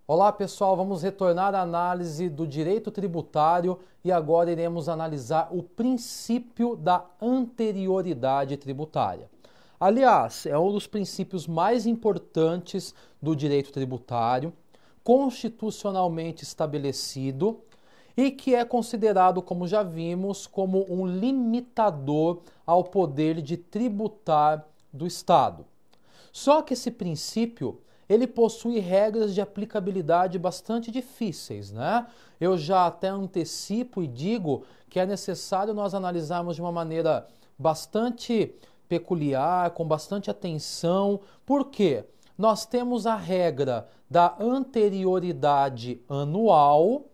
Olá pessoal, vamos retornar à análise do direito tributário e agora iremos analisar o princípio da anterioridade tributária. Aliás, é um dos princípios mais importantes do direito tributário, constitucionalmente estabelecido e que é considerado, como já vimos, como um limitador ao poder de tributar do Estado. Só que esse princípio ele possui regras de aplicabilidade bastante difíceis, né? Eu já até antecipo e digo que é necessário nós analisarmos de uma maneira bastante peculiar, com bastante atenção. Por quê? Nós temos a regra da anterioridade anual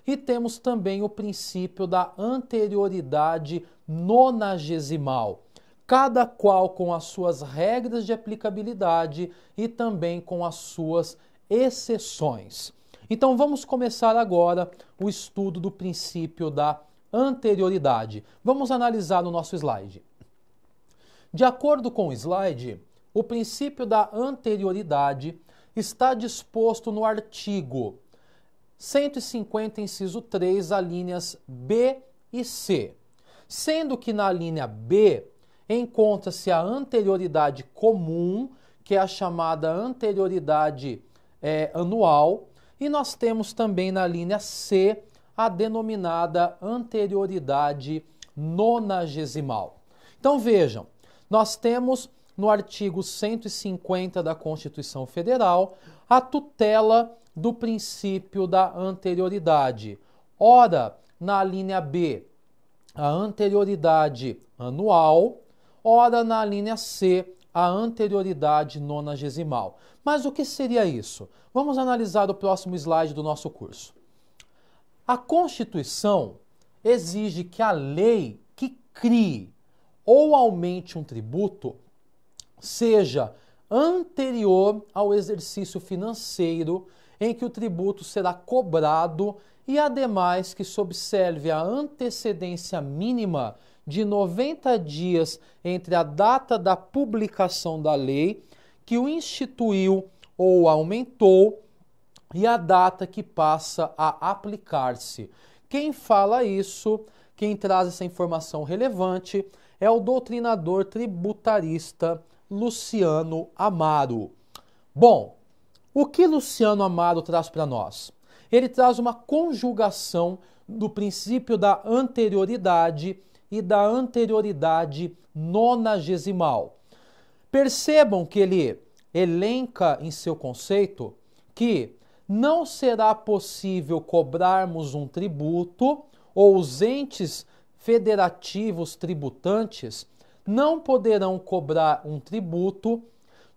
e temos também o princípio da anterioridade nonagesimal, cada qual com as suas regras de aplicabilidade e também com as suas exceções. Então vamos começar agora o estudo do princípio da anterioridade. Vamos analisar no nosso slide. De acordo com o slide, o princípio da anterioridade está disposto no artigo 150, inciso 3, alíneas B e C, sendo que na linha B encontra-se a anterioridade comum, que é a chamada anterioridade anual, e nós temos também na linha C a denominada anterioridade nonagesimal. Então vejam, nós temos no artigo 150 da Constituição Federal a tutela do princípio da anterioridade. Ora, na linha B, a anterioridade anual, ora na linha C, a anterioridade nonagesimal. Mas o que seria isso? Vamos analisar o próximo slide do nosso curso. A Constituição exige que a lei que crie ou aumente um tributo seja anterior ao exercício financeiro em que o tributo será cobrado e, ademais, que se observe a antecedência mínima de 90 dias entre a data da publicação da lei que o instituiu ou aumentou e a data que passa a aplicar-se. Quem fala isso, quem traz essa informação relevante, é o doutrinador tributarista Luciano Amaro. Bom, o que Luciano Amaro traz para nós? Ele traz uma conjugação do princípio da anterioridade e da anterioridade nonagesimal. Percebam que ele elenca em seu conceito que não será possível cobrarmos um tributo ou os entes federativos tributantes não poderão cobrar um tributo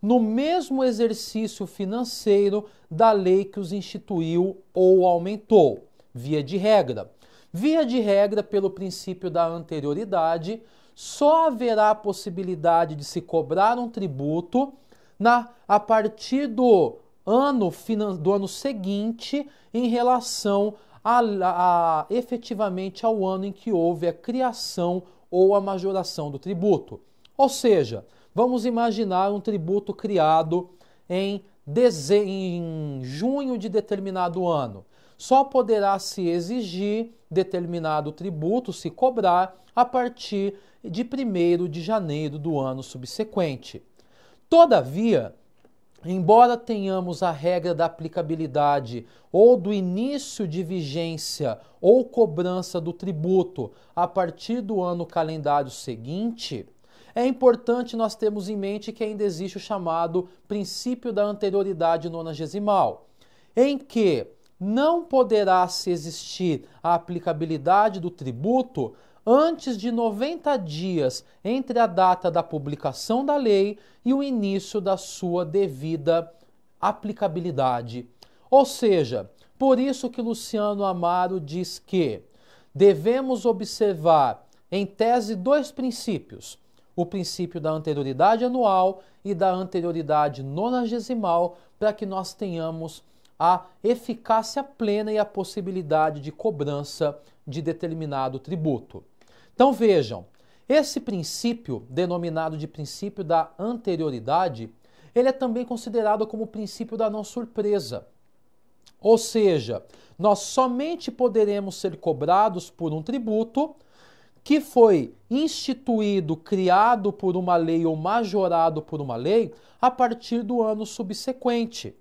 no mesmo exercício financeiro da lei que os instituiu ou aumentou, via de regra. Via de regra, pelo princípio da anterioridade, só haverá a possibilidade de se cobrar um tributo a partir do ano seguinte em relação efetivamente ao ano em que houve a criação ou a majoração do tributo. Ou seja, vamos imaginar um tributo criado em junho de determinado ano. Só poderá se exigir determinado tributo, se cobrar, a partir de 1º de janeiro do ano subsequente. Todavia, embora tenhamos a regra da aplicabilidade ou do início de vigência ou cobrança do tributo a partir do ano calendário seguinte, é importante nós termos em mente que ainda existe o chamado princípio da anterioridade nonagesimal, em que não poderá se existir a aplicabilidade do tributo antes de 90 dias entre a data da publicação da lei e o início da sua devida aplicabilidade. Ou seja, por isso que Luciano Amaro diz que devemos observar, em tese, dois princípios: o princípio da anterioridade anual e da anterioridade nonagesimal, para que nós tenhamos a eficácia plena e a possibilidade de cobrança de determinado tributo. Então vejam, esse princípio, denominado de princípio da anterioridade, ele é também considerado como o princípio da não surpresa. Ou seja, nós somente poderemos ser cobrados por um tributo que foi instituído, criado por uma lei ou majorado por uma lei a partir do ano subsequente.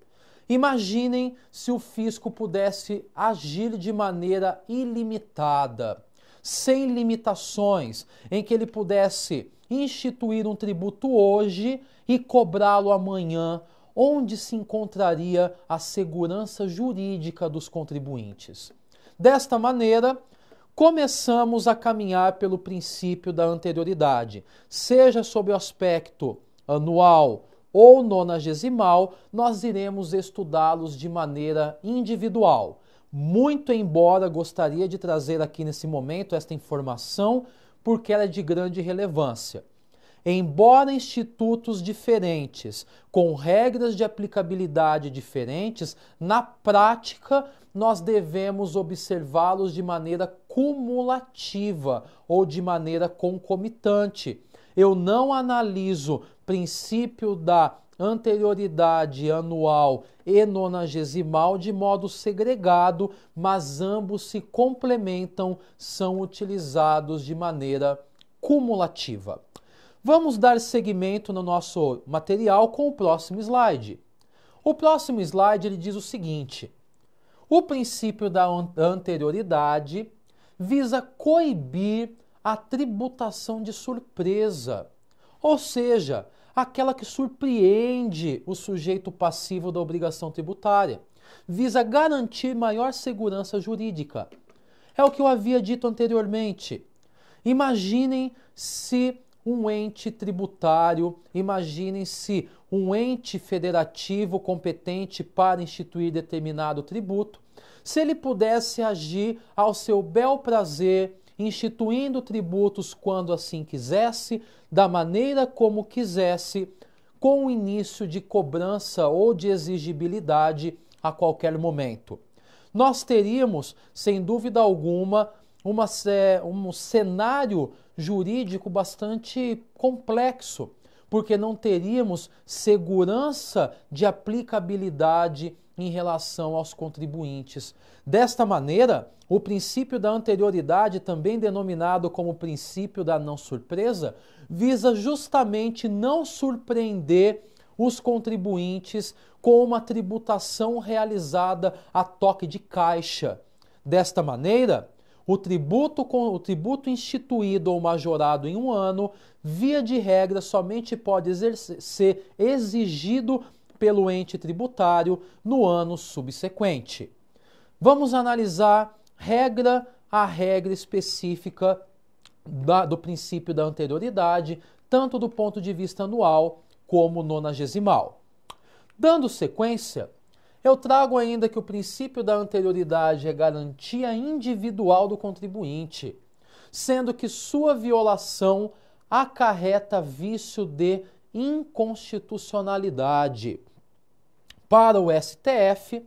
Imaginem se o fisco pudesse agir de maneira ilimitada, sem limitações, em que ele pudesse instituir um tributo hoje e cobrá-lo amanhã, onde se encontraria a segurança jurídica dos contribuintes. Desta maneira, começamos a caminhar pelo princípio da anterioridade, seja sob o aspecto anual ou nonagesimal, nós iremos estudá-los de maneira individual. Muito embora gostaria de trazer aqui nesse momento esta informação, porque ela é de grande relevância. Embora institutos diferentes, com regras de aplicabilidade diferentes, na prática nós devemos observá-los de maneira cumulativa ou de maneira concomitante. Eu não analiso princípio da anterioridade anual e nonagesimal de modo segregado, mas ambos se complementam, são utilizados de maneira cumulativa. Vamos dar seguimento no nosso material com o próximo slide. O próximo slide ele diz o seguinte: o princípio da anterioridade visa coibir a tributação de surpresa, ou seja, aquela que surpreende o sujeito passivo da obrigação tributária, visa garantir maior segurança jurídica. É o que eu havia dito anteriormente. Imaginem se um ente tributário, imaginem-se um ente federativo competente para instituir determinado tributo, se ele pudesse agir ao seu bel prazer, instituindo tributos quando assim quisesse, da maneira como quisesse, com o início de cobrança ou de exigibilidade a qualquer momento. Nós teríamos, sem dúvida alguma, um cenário jurídico bastante complexo, porque não teríamos segurança de aplicabilidade em relação aos contribuintes. Desta maneira, o princípio da anterioridade, também denominado como princípio da não surpresa, visa justamente não surpreender os contribuintes com uma tributação realizada a toque de caixa. Desta maneira, o tributo instituído ou majorado em um ano, via de regra, somente pode ser exigido pelo ente tributário no ano subsequente. Vamos analisar regra a regra específica do princípio da anterioridade, tanto do ponto de vista anual como nonagesimal. Dando sequência, eu trago ainda que o princípio da anterioridade é garantia individual do contribuinte, sendo que sua violação acarreta vício de inconstitucionalidade. Para o STF,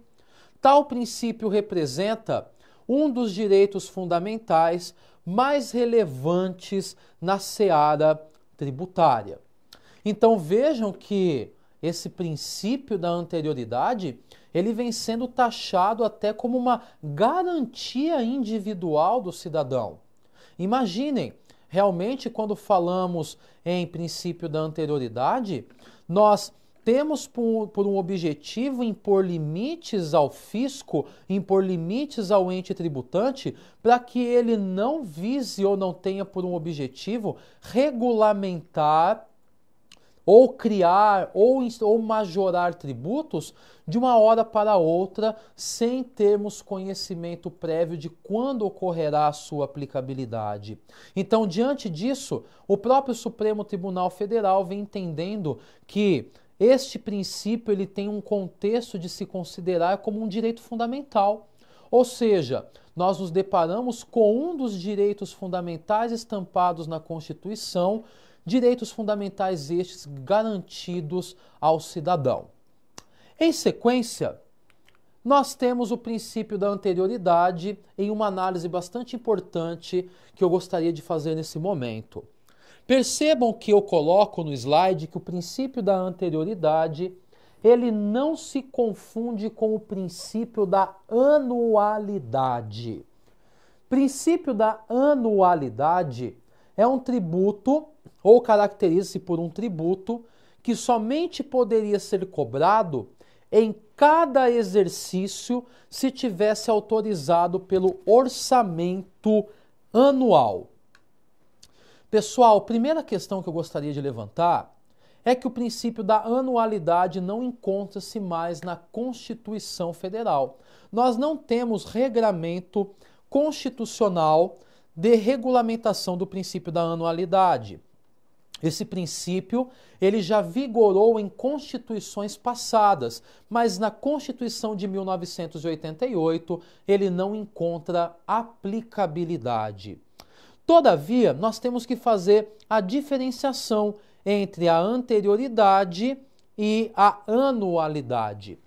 tal princípio representa um dos direitos fundamentais mais relevantes na seara tributária. Então vejam que esse princípio da anterioridade, ele vem sendo taxado até como uma garantia individual do cidadão. Imaginem, realmente quando falamos em princípio da anterioridade, nós temos por um objetivo impor limites ao fisco, impor limites ao ente tributante, para que ele não vise ou não tenha por um objetivo regulamentar ou criar ou majorar tributos de uma hora para outra, sem termos conhecimento prévio de quando ocorrerá a sua aplicabilidade. Então, diante disso, o próprio Supremo Tribunal Federal vem entendendo que este princípio ele tem um contexto de se considerar como um direito fundamental. Ou seja, nós nos deparamos com um dos direitos fundamentais estampados na Constituição, direitos fundamentais estes garantidos ao cidadão. Em sequência, nós temos o princípio da anterioridade em uma análise bastante importante que eu gostaria de fazer nesse momento. Percebam que eu coloco no slide que o princípio da anterioridade ele não se confunde com o princípio da anualidade. Princípio da anualidade é um tributo, ou caracteriza-se por um tributo, que somente poderia ser cobrado em cada exercício se tivesse autorizado pelo orçamento anual. Pessoal, primeira questão que eu gostaria de levantar é que o princípio da anualidade não encontra-se mais na Constituição Federal. Nós não temos regramento constitucional de regulamentação do princípio da anualidade. Esse princípio, ele já vigorou em constituições passadas, mas na Constituição de 1988 ele não encontra aplicabilidade. Todavia, nós temos que fazer a diferenciação entre a anterioridade e a anualidade.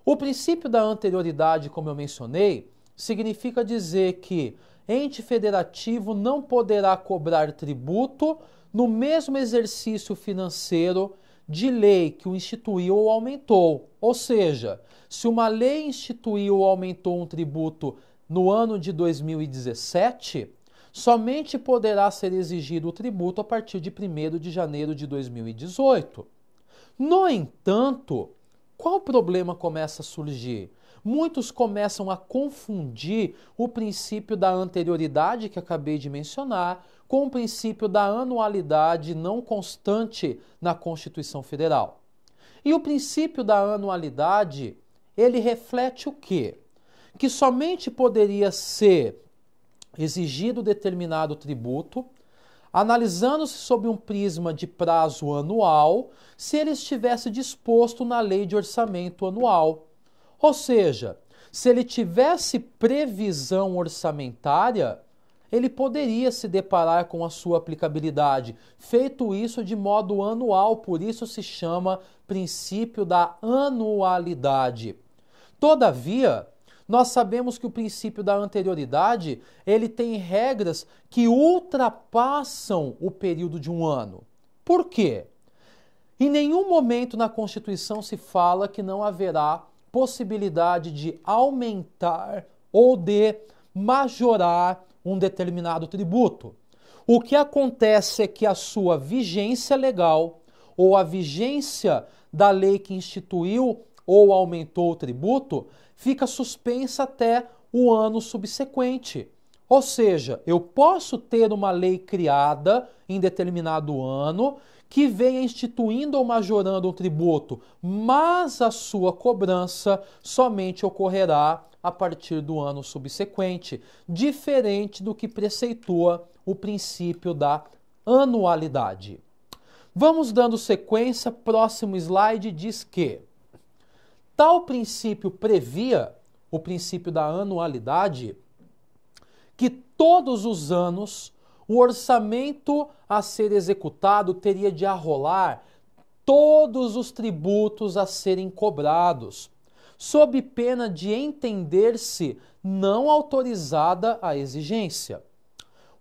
O princípio da anterioridade, como eu mencionei, significa dizer que ente federativo não poderá cobrar tributo no mesmo exercício financeiro de lei que o instituiu ou aumentou. Ou seja, se uma lei instituiu ou aumentou um tributo no ano de 2017, somente poderá ser exigido o tributo a partir de 1º de janeiro de 2018. No entanto, qual problema começa a surgir? Muitos começam a confundir o princípio da anterioridade que acabei de mencionar com o princípio da anualidade não constante na Constituição Federal. E o princípio da anualidade, ele reflete o quê? Que somente poderia ser exigido determinado tributo, analisando-se sob um prisma de prazo anual, se ele estivesse disposto na lei de orçamento anual. Ou seja, se ele tivesse previsão orçamentária, ele poderia se deparar com a sua aplicabilidade. Feito isso de modo anual, por isso se chama princípio da anualidade. Todavia, nós sabemos que o princípio da anterioridade, ele tem regras que ultrapassam o período de um ano. Por quê? Em nenhum momento na Constituição se fala que não haverá possibilidade de aumentar ou de majorar um determinado tributo. O que acontece é que a sua vigência legal ou a vigência da lei que instituiu ou aumentou o tributo fica suspensa até o ano subsequente. Ou seja, eu posso ter uma lei criada em determinado ano que venha instituindo ou majorando um tributo, mas a sua cobrança somente ocorrerá a partir do ano subsequente, diferente do que preceitua o princípio da anualidade. Vamos dando sequência, próximo slide diz que tal princípio previa, o princípio da anualidade, que todos os anos o orçamento a ser executado teria de arrolar todos os tributos a serem cobrados, sob pena de entender-se não autorizada a exigência.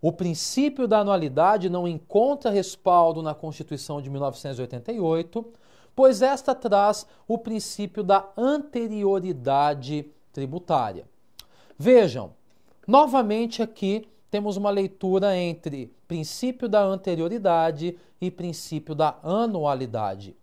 O princípio da anualidade não encontra respaldo na Constituição de 1988, pois esta traz o princípio da anterioridade tributária. Vejam, novamente aqui temos uma leitura entre princípio da anterioridade e princípio da anualidade.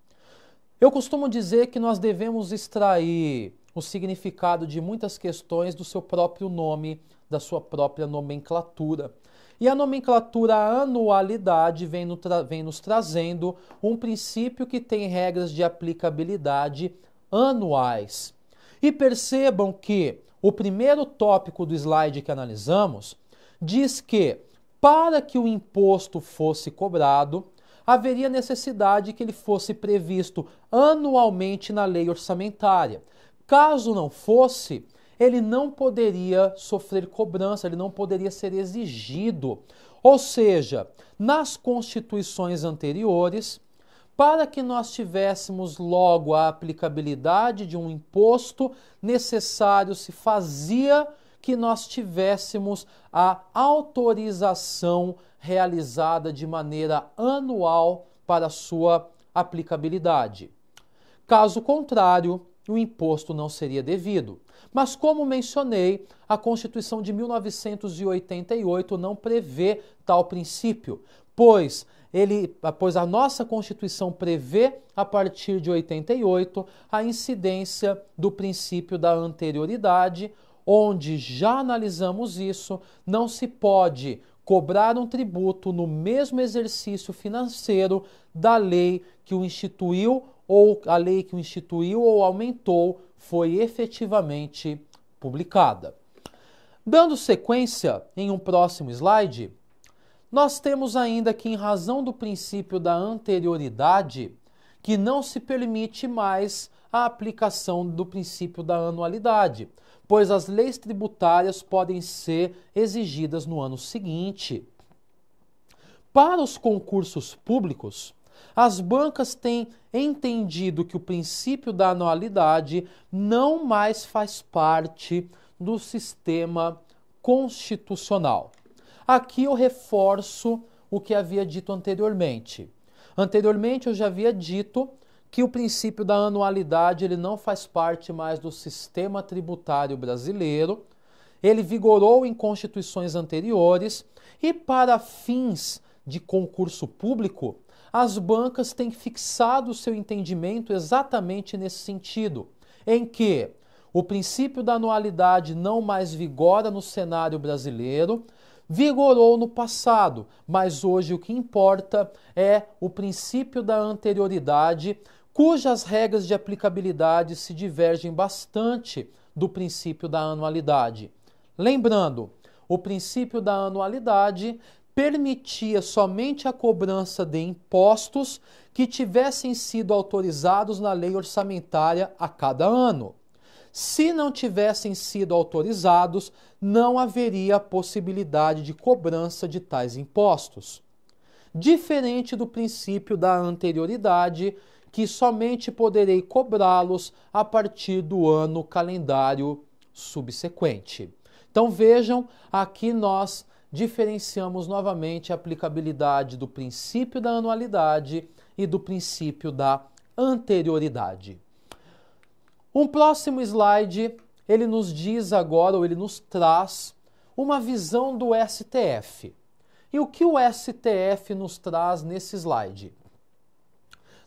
Eu costumo dizer que nós devemos extrair o significado de muitas questões do seu próprio nome, da sua própria nomenclatura. E a nomenclatura anualidade vem nos trazendo um princípio que tem regras de aplicabilidade anuais. E percebam que o primeiro tópico do slide que analisamos diz que, para que o imposto fosse cobrado, haveria necessidade que ele fosse previsto anualmente na lei orçamentária. Caso não fosse, ele não poderia sofrer cobrança, ele não poderia ser exigido. Ou seja, nas constituições anteriores, para que nós tivéssemos logo a aplicabilidade de um imposto, necessário se fazia que nós tivéssemos a autorização realizada de maneira anual para sua aplicabilidade. Caso contrário, o imposto não seria devido. Mas, como mencionei, a Constituição de 1988 não prevê tal princípio, pois a nossa Constituição prevê, a partir de 88, a incidência do princípio da anterioridade, onde já analisamos isso, não se pode cobrar um tributo no mesmo exercício financeiro da lei que o instituiu ou a lei que o instituiu ou aumentou foi efetivamente publicada. Dando sequência em um próximo slide, nós temos ainda que, em razão do princípio da anterioridade, que não se permite mais a aplicação do princípio da anualidade, pois as leis tributárias podem ser exigidas no ano seguinte. Para os concursos públicos, as bancas têm entendido que o princípio da anualidade não mais faz parte do sistema constitucional. Aqui eu reforço o que havia dito anteriormente. Anteriormente eu já havia dito que o princípio da anualidade ele não faz parte mais do sistema tributário brasileiro, ele vigorou em constituições anteriores e, para fins de concurso público, as bancas têm fixado o seu entendimento exatamente nesse sentido, em que o princípio da anualidade não mais vigora no cenário brasileiro, vigorou no passado, mas hoje o que importa é o princípio da anterioridade, cujas regras de aplicabilidade se divergem bastante do princípio da anualidade. Lembrando, o princípio da anualidade permitia somente a cobrança de impostos que tivessem sido autorizados na lei orçamentária a cada ano. Se não tivessem sido autorizados, não haveria possibilidade de cobrança de tais impostos. Diferente do princípio da anterioridade, que somente poderei cobrá-los a partir do ano calendário subsequente. Então vejam, aqui nós diferenciamos novamente a aplicabilidade do princípio da anualidade e do princípio da anterioridade. Um próximo slide, ele nos diz agora, ou ele nos traz, uma visão do STF. E o que o STF nos traz nesse slide?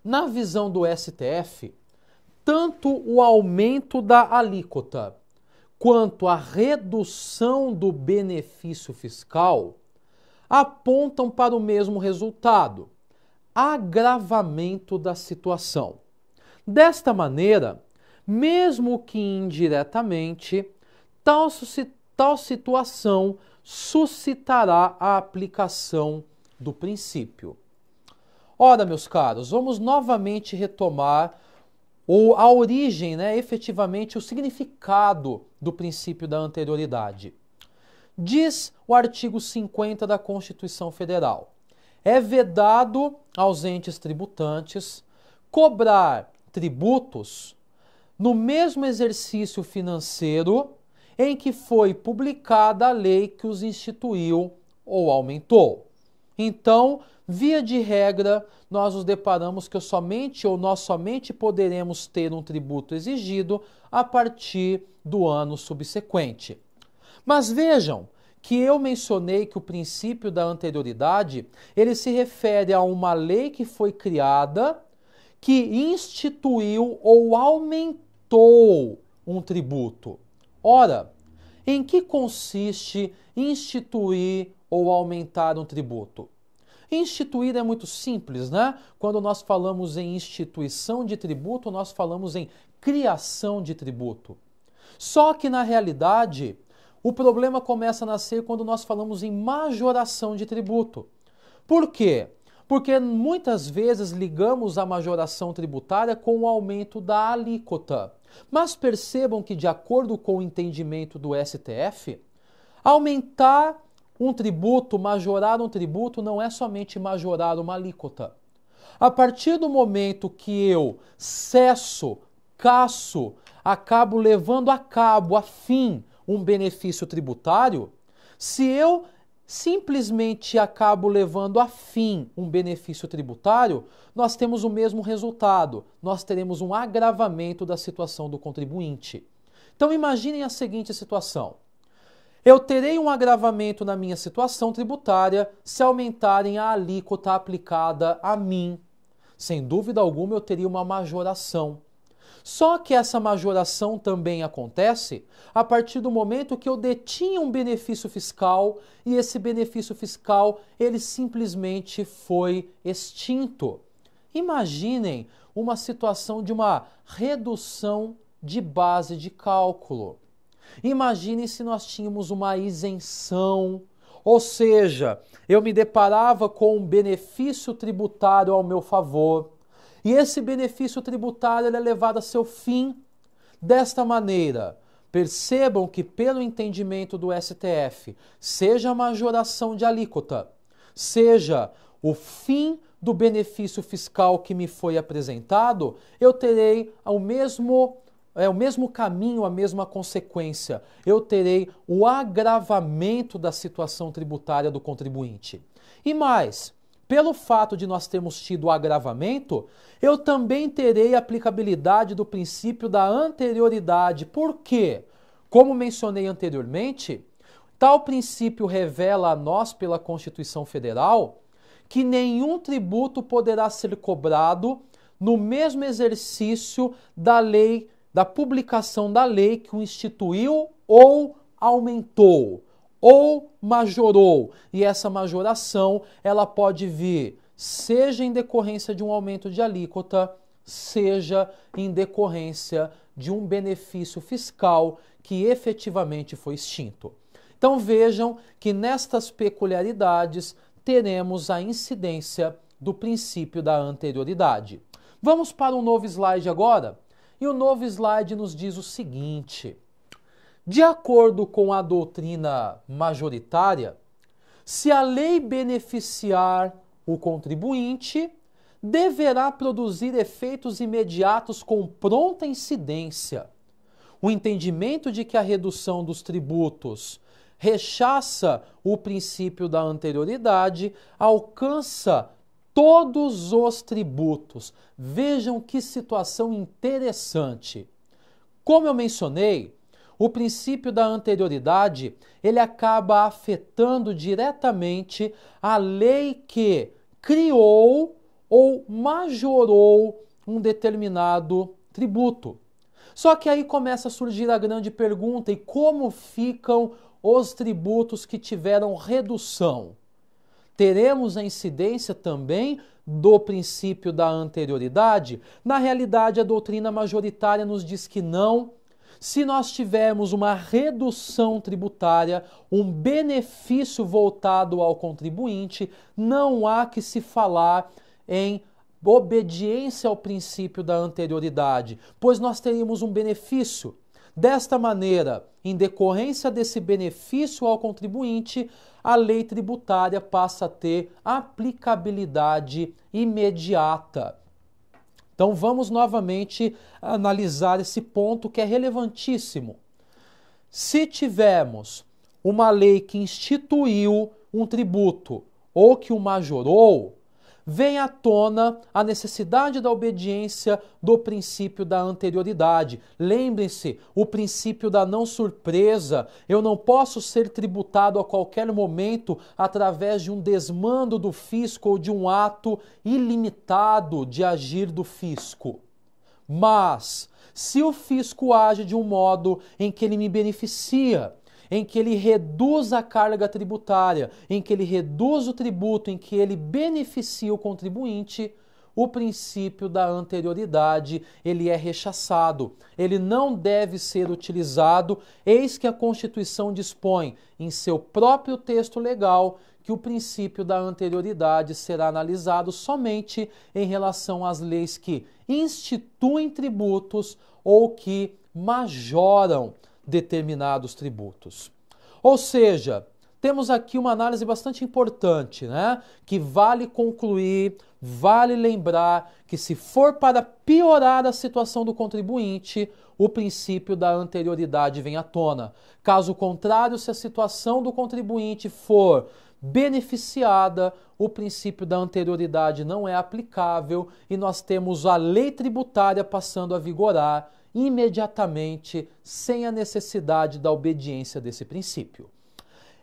Na visão do STF, tanto o aumento da alíquota quanto a redução do benefício fiscal apontam para o mesmo resultado: agravamento da situação. Desta maneira, mesmo que indiretamente, tal situação suscitará a aplicação do princípio. Ora, meus caros, vamos novamente retomar a origem, efetivamente o significado do princípio da anterioridade. Diz o artigo 50 da Constituição Federal: é vedado aos entes tributantes cobrar tributos no mesmo exercício financeiro em que foi publicada a lei que os instituiu ou aumentou. Então, via de regra, nós nos deparamos que nós somente poderemos ter um tributo exigido a partir do ano subsequente. Mas vejam que eu mencionei que o princípio da anterioridade, ele se refere a uma lei que foi criada, que instituiu ou aumentou um tributo. Ora, em que consiste instituir ou aumentar um tributo? Instituir é muito simples, Quando nós falamos em instituição de tributo, nós falamos em criação de tributo. Só que, na realidade, o problema começa a nascer quando nós falamos em majoração de tributo. Por quê? Porque muitas vezes ligamos a majoração tributária com o aumento da alíquota. Mas percebam que, de acordo com o entendimento do STF, aumentar um tributo, majorar um tributo, não é somente majorar uma alíquota. A partir do momento que eu cesso, casso, acabo levando a cabo, a fim, um benefício tributário, se eu simplesmente acabo levando a fim um benefício tributário, nós temos o mesmo resultado. Nós teremos um agravamento da situação do contribuinte. Então imaginem a seguinte situação. Eu terei um agravamento na minha situação tributária se aumentarem a alíquota aplicada a mim. Sem dúvida alguma eu teria uma majoração. Só que essa majoração também acontece a partir do momento que eu detinha um benefício fiscal e esse benefício fiscal ele simplesmente foi extinto. Imaginem uma situação de uma redução de base de cálculo. Imaginem se nós tínhamos uma isenção, ou seja, eu me deparava com um benefício tributário ao meu favor. E esse benefício tributário é levado a seu fim desta maneira. Percebam que, pelo entendimento do STF, seja a majoração de alíquota, seja o fim do benefício fiscal que me foi apresentado, eu terei o mesmo caminho, a mesma consequência. Eu terei o agravamento da situação tributária do contribuinte. E mais, pelo fato de nós termos tido o agravamento, eu também terei a aplicabilidade do princípio da anterioridade. Por quê? Como mencionei anteriormente, tal princípio revela a nós, pela Constituição Federal, que nenhum tributo poderá ser cobrado no mesmo exercício da lei, da publicação da lei que o instituiu ou aumentou, ou majorou, e essa majoração ela pode vir seja em decorrência de um aumento de alíquota, seja em decorrência de um benefício fiscal que efetivamente foi extinto. Então vejam que nestas peculiaridades teremos a incidência do princípio da anterioridade. Vamos para um novo slide agora, e o novo slide nos diz o seguinte: de acordo com a doutrina majoritária, se a lei beneficiar o contribuinte, deverá produzir efeitos imediatos com pronta incidência. O entendimento de que a redução dos tributos rechaça o princípio da anterioridade alcança todos os tributos. Vejam que situação interessante. Como eu mencionei, o princípio da anterioridade, ele acaba afetando diretamente a lei que criou ou majorou um determinado tributo. Só que aí começa a surgir a grande pergunta: e como ficam os tributos que tiveram redução? Teremos a incidência também do princípio da anterioridade? Na realidade, a doutrina majoritária nos diz que não. Se nós tivermos uma redução tributária, um benefício voltado ao contribuinte, não há que se falar em obediência ao princípio da anterioridade, pois nós teríamos um benefício. Desta maneira, em decorrência desse benefício ao contribuinte, a lei tributária passa a ter aplicabilidade imediata. Então vamos novamente analisar esse ponto que é relevantíssimo. Se tivermos uma lei que instituiu um tributo ou que o majorou, vem à tona a necessidade da obediência do princípio da anterioridade. Lembrem-se, o princípio da não surpresa. Eu não posso ser tributado a qualquer momento através de um desmando do fisco ou de um ato ilimitado de agir do fisco. Mas, se o fisco age de um modo em que ele me beneficia, em que ele reduz a carga tributária, em que ele reduz o tributo, em que ele beneficia o contribuinte, o princípio da anterioridade, ele é rechaçado. Ele não deve ser utilizado, eis que a Constituição dispõe em seu próprio texto legal que o princípio da anterioridade será analisado somente em relação às leis que instituem tributos ou que majoram determinados tributos. Ou seja, temos aqui uma análise bastante importante, né? Que vale concluir, vale lembrar que se for para piorar a situação do contribuinte, o princípio da anterioridade vem à tona. Caso contrário, se a situação do contribuinte for beneficiada, o princípio da anterioridade não é aplicável e nós temos a lei tributária passando a vigorar imediatamente, sem a necessidade da obediência desse princípio.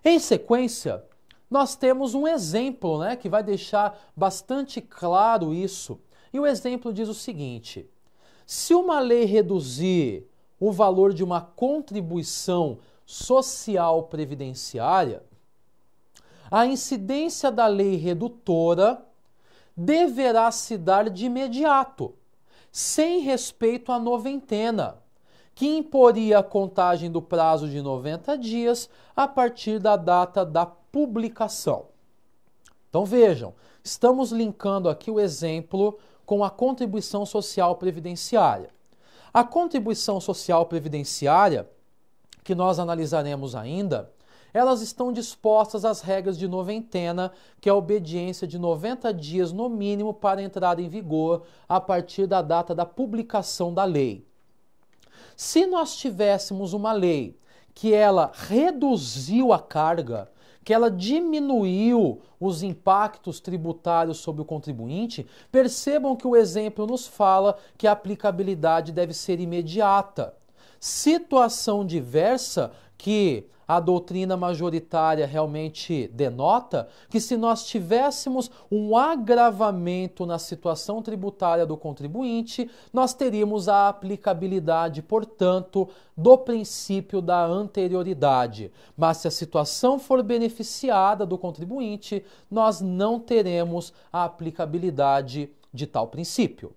Em sequência, nós temos um exemplo, né, que vai deixar bastante claro isso. E o exemplo diz o seguinte: se uma lei reduzir o valor de uma contribuição social previdenciária, a incidência da lei redutora deverá se dar de imediato, sem respeito à noventena, que imporia a contagem do prazo de 90 dias a partir da data da publicação. Então vejam, estamos linkando aqui o exemplo com a contribuição social previdenciária. A contribuição social previdenciária, que nós analisaremos ainda, elas estão dispostas às regras de noventena, que é a obediência de 90 dias no mínimo para entrar em vigor a partir da data da publicação da lei. Se nós tivéssemos uma lei que ela reduziu a carga, que ela diminuiu os impactos tributários sobre o contribuinte, percebam que o exemplo nos fala que a aplicabilidade deve ser imediata. Situação diversa que a doutrina majoritária realmente denota que se nós tivéssemos um agravamento na situação tributária do contribuinte, nós teríamos a aplicabilidade, portanto, do princípio da anterioridade. Mas se a situação for beneficiada do contribuinte, nós não teremos a aplicabilidade de tal princípio.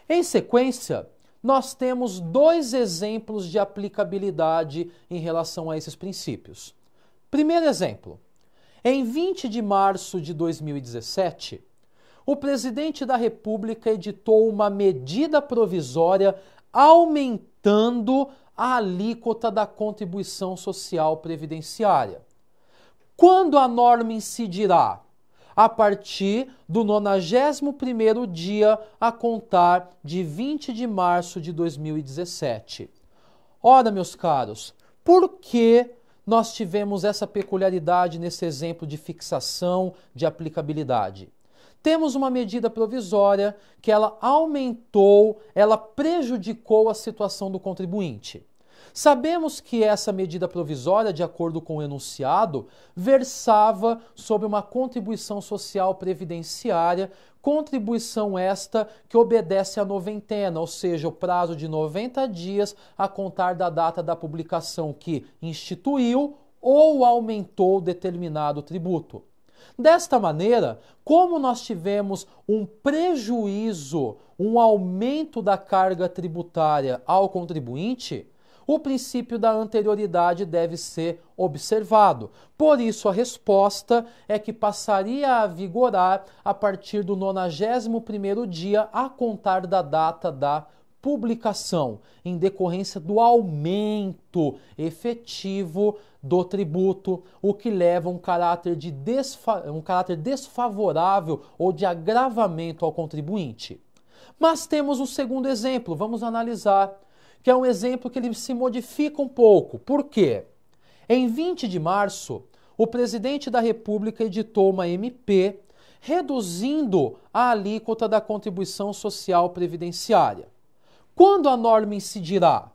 Em sequência, nós temos dois exemplos de aplicabilidade em relação a esses princípios. Primeiro exemplo. Em 20 de março de 2017, o presidente da República editou uma medida provisória aumentando a alíquota da contribuição social previdenciária. Quando a norma incidirá? A partir do 91º dia a contar de 20 de março de 2017. Ora, meus caros, por que nós tivemos essa peculiaridade nesse exemplo de fixação de aplicabilidade? Temos uma medida provisória que ela aumentou, ela prejudicou a situação do contribuinte. Sabemos que essa medida provisória, de acordo com o enunciado, versava sobre uma contribuição social previdenciária, contribuição esta que obedece à noventena, ou seja, o prazo de 90 dias a contar da data da publicação que instituiu ou aumentou determinado tributo. Desta maneira, como nós tivemos um prejuízo, um aumento da carga tributária ao contribuinte, o princípio da anterioridade deve ser observado. Por isso, a resposta é que passaria a vigorar a partir do 91º dia a contar da data da publicação, em decorrência do aumento efetivo do tributo, o que leva a um caráter desfavorável ou de agravamento ao contribuinte. Mas temos um segundo exemplo, vamos analisar, que é um exemplo que ele se modifica um pouco. Por quê? Em 20 de março, o presidente da República editou uma MP reduzindo a alíquota da contribuição social previdenciária. Quando a norma incidirá?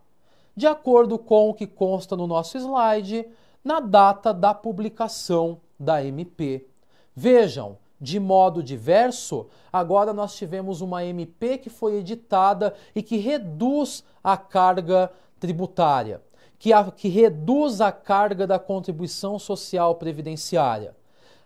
De acordo com o que consta no nosso slide, na data da publicação da MP. Vejam, de modo diverso, agora nós tivemos uma MP que foi editada e que reduz a carga tributária, que reduz a carga da contribuição social previdenciária.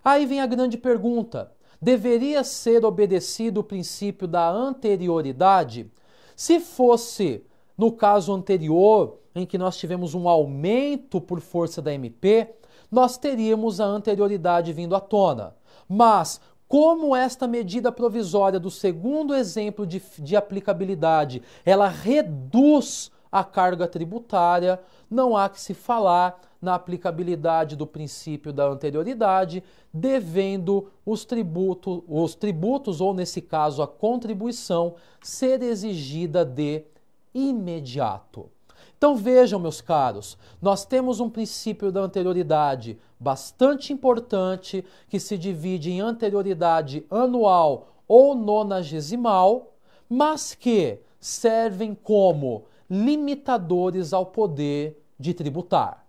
Aí vem a grande pergunta: deveria ser obedecido o princípio da anterioridade? Se fosse no caso anterior, em que nós tivemos um aumento por força da MP, nós teríamos a anterioridade vindo à tona. Mas, como esta medida provisória do segundo exemplo de aplicabilidade, ela reduz a carga tributária, não há que se falar na aplicabilidade do princípio da anterioridade, devendo os tributos, ou nesse caso a contribuição, ser exigida de imediato. Então vejam, meus caros, nós temos um princípio da anterioridade bastante importante, que se divide em anterioridade anual ou nonagesimal, mas que servem como limitadores ao poder de tributar.